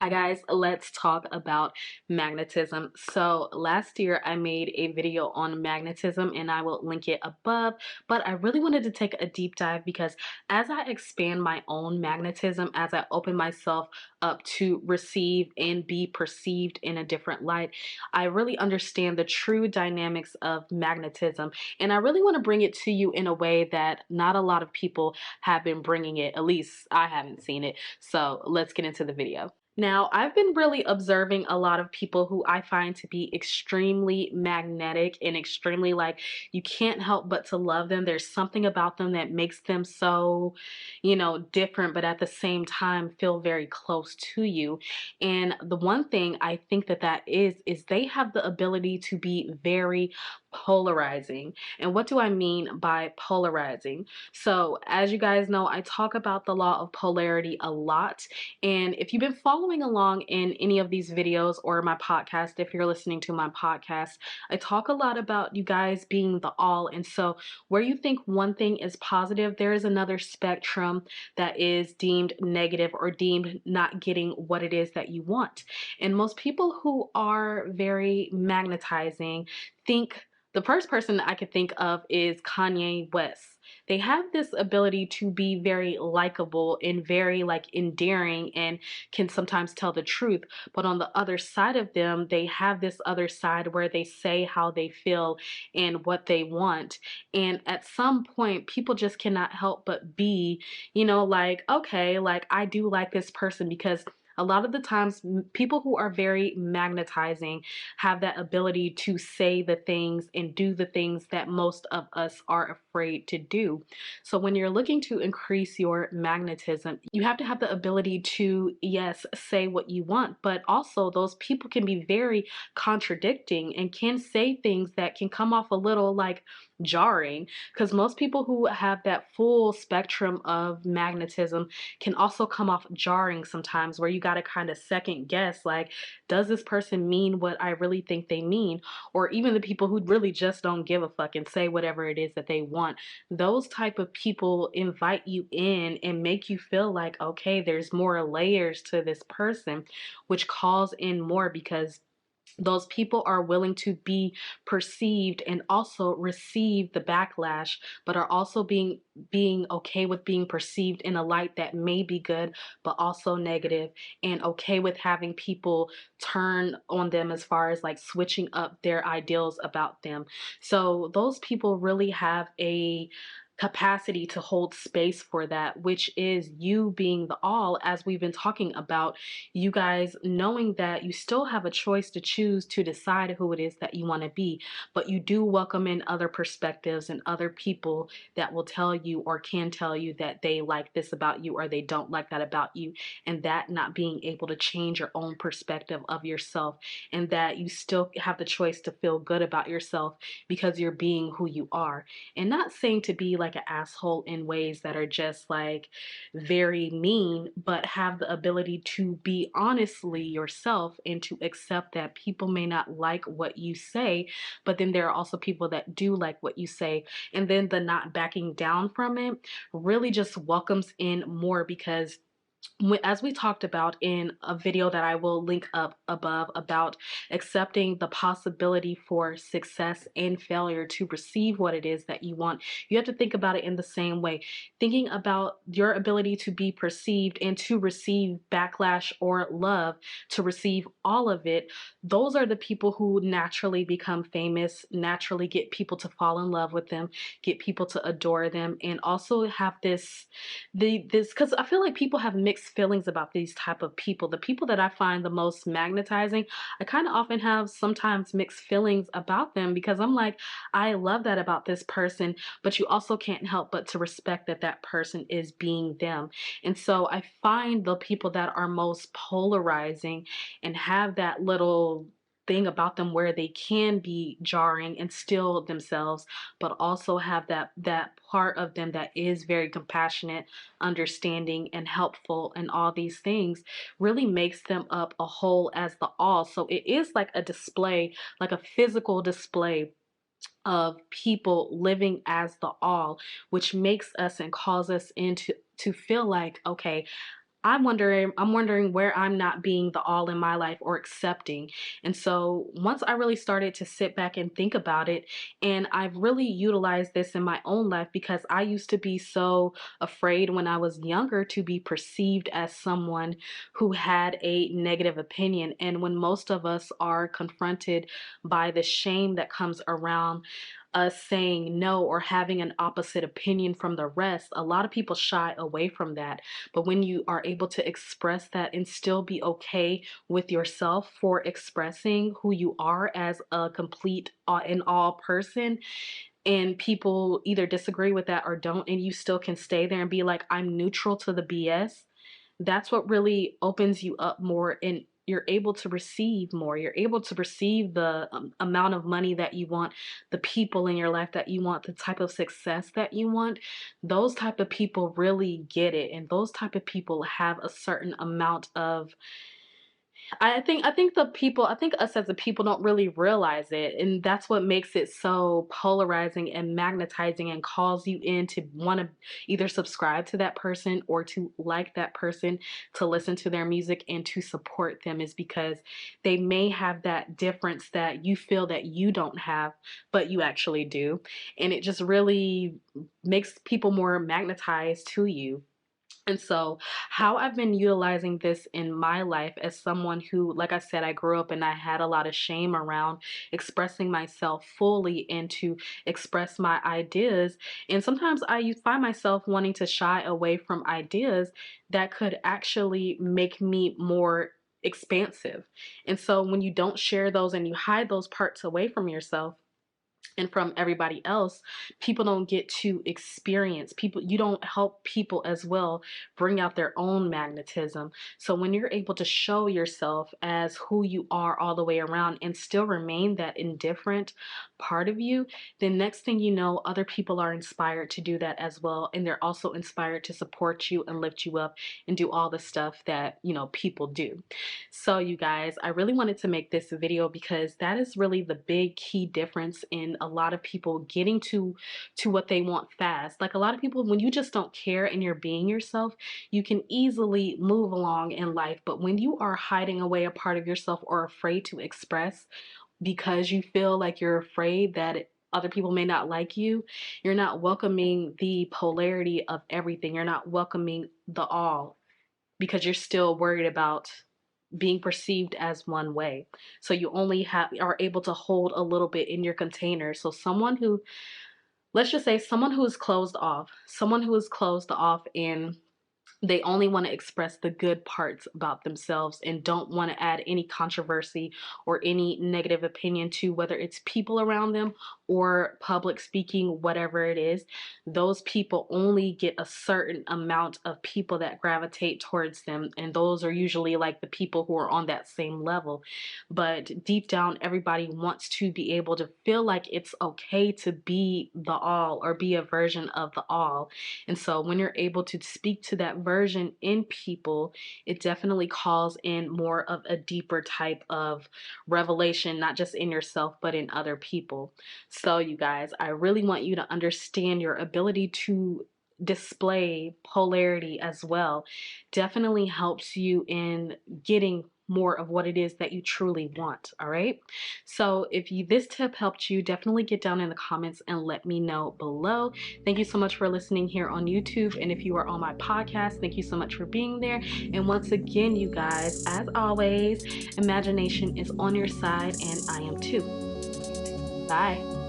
Hi guys, let's talk about magnetism. So last year I made a video on magnetism and I will link it above, but I really wanted to take a deep dive because as I expand my own magnetism, as I open myself up to receive and be perceived in a different light, I really understand the true dynamics of magnetism. And I really want to bring it to you in a way that not a lot of people have been bringing it, at least I haven't seen it. So let's get into the video. Now, I've been really observing a lot of people who I find to be extremely magnetic and extremely like you can't help but to love them. There's something about them that makes them so, different, but at the same time feel very close to you. And the one thing I think that is they have the ability to be very polarizing. And what do I mean by polarizing? So, as you guys know, I talk about the law of polarity a lot. And if you've been following along in any of these videos or my podcast, if you're listening to my podcast, I talk a lot about you guys being the all. And so, where you think one thing is positive, there is another spectrum that is deemed negative or deemed not getting what it is that you want. And most people who are very magnetizing think the first person I could think of is Kanye West. They have this ability to be very likable and very like endearing and can sometimes tell the truth. But on the other side of them, they have this other side where they say how they feel and what they want. And at some point, people just cannot help but be, like, okay, like I do like this person because a lot of the times people who are very magnetizing have that ability to say the things and do the things that most of us are afraid to do. So when you're looking to increase your magnetism, you have to have the ability to, yes, say what you want, but also those people can be very contradicting and can say things that can come off a little like jarring, because most people who have that full spectrum of magnetism can also come off jarring sometimes, where you got to kind of second guess, like, does this person mean what I really think they mean? Or even the people who really just don't give a fuck and say whatever it is that they want. Those type of people invite you in and make you feel like, okay, there's more layers to this person, which calls in more because those people are willing to be perceived and also receive the backlash, but are also being okay with being perceived in a light that may be good but also negative, and okay with having people turn on them as far as like switching up their ideals about them. So those people really have a capacity to hold space for that, which is you being the all, as we've been talking about, you guys knowing that you still have a choice to choose to decide who it is that you want to be, but you do welcome in other perspectives and other people that will tell you or can tell you that they like this about you or they don't like that about you, and that not being able to change your own perspective of yourself, and that you still have the choice to feel good about yourself because you're being who you are. And not saying to be like an asshole in ways that are just like very mean, but have the ability to be honestly yourself and to accept that people may not like what you say, but then there are also people that do like what you say. And then the not backing down from it really just welcomes in more, because as we talked about in a video that I will link up above about accepting the possibility for success and failure to receive what it is that you want, you have to think about it in the same way. Thinking about your ability to be perceived and to receive backlash or love, to receive all of it, those are the people who naturally become famous, naturally get people to fall in love with them, get people to adore them, and also have this because I feel like people have mixed feelings about these type of people. The people that I find the most magnetizing, I kind of often have sometimes mixed feelings about them, because I'm like, I love that about this person, but you also can't help but to respect that that person is being them. And so I find the people that are most polarizing and have that little thing about them where they can be jarring and still themselves, but also have that part of them that is very compassionate, understanding, and helpful, and all these things really makes them up a whole as the all. So it is like a display, like a physical display of people living as the all, which makes us and calls us into to feel like, okay, I'm wondering where I'm not being the all in my life or accepting. And so once I really started to sit back and think about it, and I've really utilized this in my own life because I used to be so afraid when I was younger to be perceived as someone who had a negative opinion. And when most of us are confronted by the shame that comes around us saying no or having an opposite opinion from the rest, a lot of people shy away from that. But when you are able to express that and still be okay with yourself for expressing who you are as a complete and all person, and people either disagree with that or don't, and you still can stay there and be like, I'm neutral to the BS, that's what really opens you up more, and you're able to receive more. You're able to receive the amount of money that you want, the people in your life that you want, the type of success that you want. Those type of people really get it, and those type of people have a certain amount of, I think us as a people don't really realize it, and that's what makes it so polarizing and magnetizing and calls you in to want to either subscribe to that person or to like that person, to listen to their music and to support them, is because they may have that difference that you feel that you don't have, but you actually do. And it just really makes people more magnetized to you. And so, how I've been utilizing this in my life as someone who, like I said, I grew up and I had a lot of shame around expressing myself fully and to express my ideas. And sometimes I find myself wanting to shy away from ideas that could actually make me more expansive. And so, when you don't share those and you hide those parts away from yourself, and from everybody else, people don't get to experience people. You don't help people as well bring out their own magnetism. So when you're able to show yourself as who you are all the way around and still remain that indifferent part of you, then next thing you know, other people are inspired to do that as well, and they're also inspired to support you and lift you up and do all the stuff that people do. So you guys, I really wanted to make this video because that is really the big key difference in a lot of people getting to what they want fast. Like, a lot of people, when you just don't care and you're being yourself, you can easily move along in life. But when you are hiding away a part of yourself or afraid to express because you feel like you're afraid that other people may not like you, you're not welcoming the polarity of everything. You're not welcoming the all because you're still worried about being perceived as one way. So you only are able to hold a little bit in your container. So someone who, let's just say someone who is closed off, someone who is closed off and they only want to express the good parts about themselves and don't want to add any controversy or any negative opinion to whether it's people around them or public speaking, whatever it is. Those people only get a certain amount of people that gravitate towards them, and those are usually like the people who are on that same level. But deep down, everybody wants to be able to feel like it's okay to be the all or be a version of the all. And so when you're able to speak to that version in people, it definitely calls in more of a deeper type of revelation, not just in yourself, but in other people. So you guys, I really want you to understand your ability to display polarity as well definitely helps you in getting more of what it is that you truly want. All right. So if this tip helped you, definitely get down in the comments and let me know below. Thank you so much for listening here on YouTube. And if you are on my podcast, thank you so much for being there. And once again, you guys, as always, imagination is on your side, and I am too. Bye.